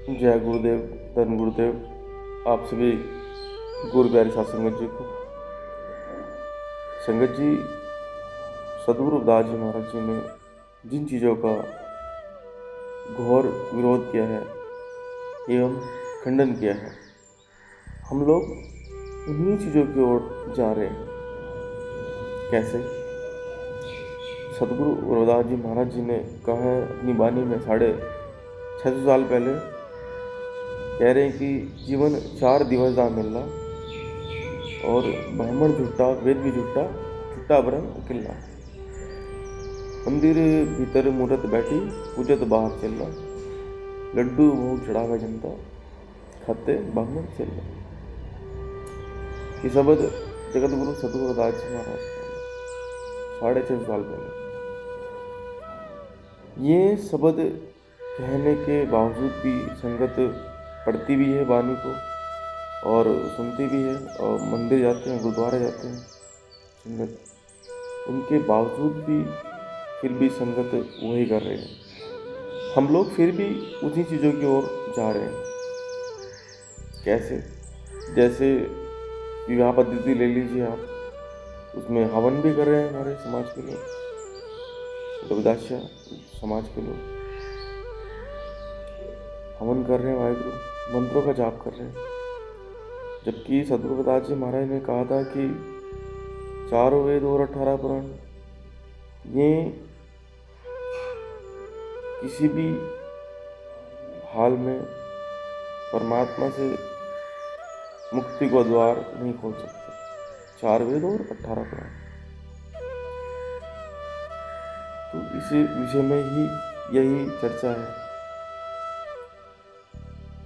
जय गुरुदेव, धन गुरुदेव। आप सभी गुरु प्यारे साथ संगत जी को। संगत जी, सदगुरु रविदास जी महाराज जी ने जिन चीज़ों का घोर विरोध किया है एवं खंडन किया है, हम लोग उन्हीं चीज़ों की ओर जा रहे हैं। कैसे? सदगुरु रविदास जी महाराज जी ने कहा है अपनी वाणी में 650 साल पहले, कह रहे हैं कि जीवन 4 दिवस दा मिलना और ब्राह्मण झूठा, वेद भी झूठा, झूठा ब्रह्म किल्ला। मंदिर भीतर मूर्त बैठी, पूजत बाहर चलना, लड्डू भोग चढ़ावे जनता, खाते ब्राह्मण चलना। ये शब्द जगत गुरु सदगुरु रविदास जी महाराज का 650 साल पहले। ये शब्द कहने के बावजूद भी संगत पढ़ती भी है वाणी को और सुनती भी है, और मंदिर जाते हैं, गुरुद्वारे जाते हैं संगत, उनके बावजूद भी फिर भी संगत वही कर रहे हैं। हम लोग फिर भी उसी चीज़ों की ओर जा रहे हैं। कैसे? जैसे विवाह पद्धति ले लीजिए आप, उसमें हवन भी कर रहे हैं हमारे समाज के लोग, रविदासिया समाज के लोग हवन कर रहे हैं, वाहिगुरु मंत्रों का जाप कर रहे हैं। जबकि सदगुरु रविदास जी महाराज ने कहा था कि 4 वेद और 18 पुराण, ये किसी भी हाल में परमात्मा से मुक्ति को द्वार नहीं खोल सकते। 4 वेद और 18 पुराण। तो इसी विषय में ही यही चर्चा है।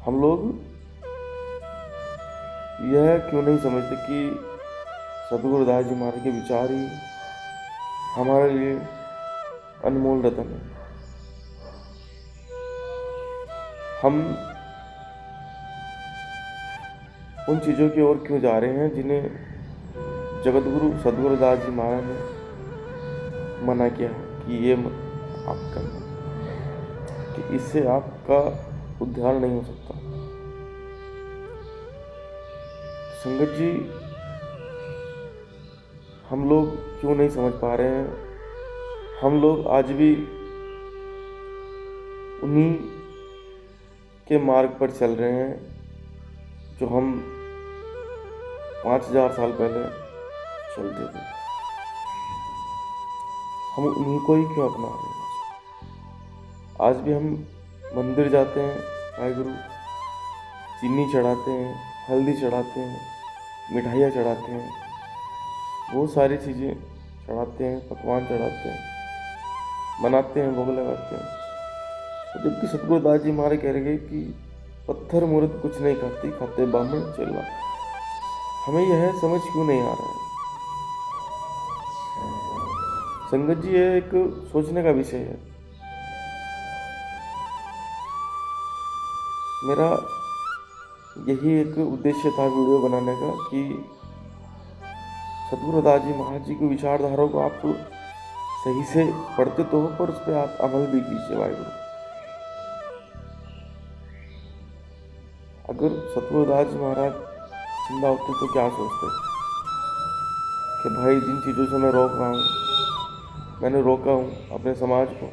हम लोग यह क्यों नहीं समझते कि सदगुरु रविदास जी महाराज के विचार ही हमारे लिए अनमोल रतन है। हम उन चीज़ों की ओर क्यों जा रहे हैं जिन्हें जगत गुरु सदगुरु रविदास जी महाराज ने मना किया है कि ये मत आप करना, कि इससे आपका उद्धार नहीं हो सकता। संगत जी, हम लोग क्यों नहीं समझ पा रहे हैं? हम लोग आज भी उन्हीं के मार्ग पर चल रहे हैं जो हम 5000 साल पहले चलते थे। हम उन्हीं को ही क्यों अपना रहे हैं? आज भी हम मंदिर जाते हैं, वाहिगुरु चीनी चढ़ाते हैं, हल्दी चढ़ाते हैं, मिठाइयाँ चढ़ाते हैं, बहुत सारी चीज़ें चढ़ाते हैं, पकवान चढ़ाते हैं, मनाते हैं, भोग लगाते हैं। तो जबकि सदगुरु रविदास जी महाराज कह रहे हैं कि पत्थर मूर्त कुछ नहीं खाती, खाते ब्राह्मण चेला। हमें यह समझ क्यों नहीं आ रहा है? संगत जी, यह एक सोचने का विषय है। मेरा यही एक उद्देश्य था वीडियो बनाने का कि सदगुरु रविदास जी महाराज जी की विचारधाराओं को आप सही से पढ़ते तो हो, पर उस पर आप अमल भी कीजिए। वाहिगुरु, अगर सदगुरु रविदास जी महाराज जिंदा होते तो क्या सोचते कि भाई जिन चीज़ों से मैं रोक रहा हूँ, मैंने रोका हूँ अपने समाज को,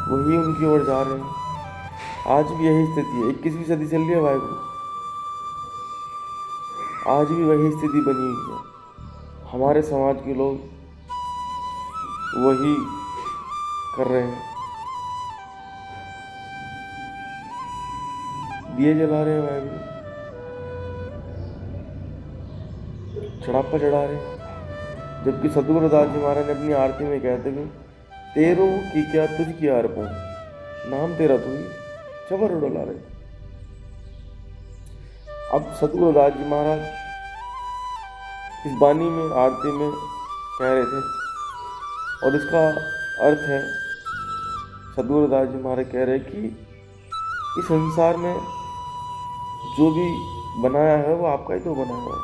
वही उनकी ओर जा रहे हैं। आज भी यही स्थिति है। 21वीं सदी चल रही है वाहिगुरु, आज भी वही स्थिति बनी हुई है। हमारे समाज के लोग वही कर रहे हैं, दिए जला रहे हैं वाहिगुरु, चढ़ापा चढ़ा रहे हैं। जबकि सदगुरु रविदास जी महाराज ने अपनी आरती में कहते कि तेरो की क्या तुझ की अर्पों, नाम तेरा तू ही चबर डोला रहे। अब सदगुरु रविदास जी महाराज इस वाणी में, आरती में कह रहे थे, और इसका अर्थ है सदगुरु रविदास जी महाराज कह रहे कि इस संसार में जो भी बनाया है वो आपका ही तो बनाया है।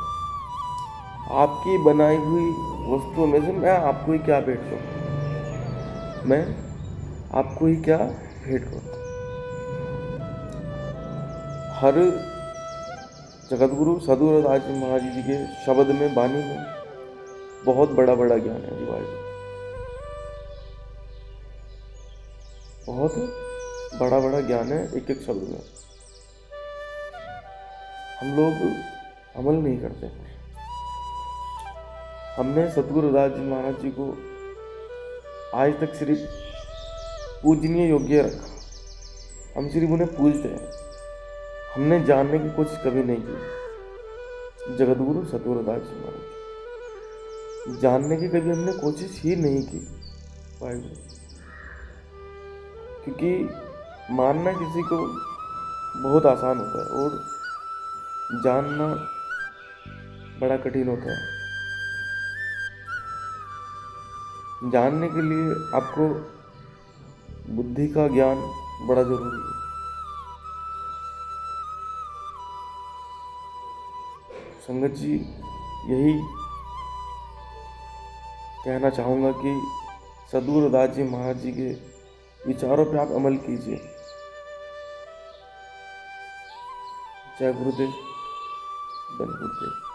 आपकी बनाई हुई वस्तुओं में से मैं आपको ही क्या भेंट करूं? मैं आपको ही क्या भेंट करूं? हर जगतगुरु सद्गुरु रविदास जी महाराज जी के शब्द में, वाणी में बहुत बड़ा बड़ा ज्ञान है जी भाई। बहुत बड़ा बड़ा ज्ञान है एक एक शब्द में। हम लोग अमल नहीं करते। हमने सद्गुरु रविदास जी महाराज जी को आज तक सिर्फ पूजनीय योग्य रखा। हम सिर्फ उन्हें पूजते हैं, हमने जानने की कोशिश कभी नहीं की। जगतगुरु सद्गुरु रविदास जी महाराज जानने की कभी हमने कोशिश ही नहीं की वाहिगुरु। क्योंकि मानना किसी को बहुत आसान होता है और जानना बड़ा कठिन होता है। जानने के लिए आपको बुद्धि का ज्ञान बड़ा जरूरी है। संगत जी, यही कहना चाहूँगा कि सद्गुरु रविदास जी महाराज जी के विचारों पे आप अमल कीजिए। जय गुरुदेव, धन गुरुदेव।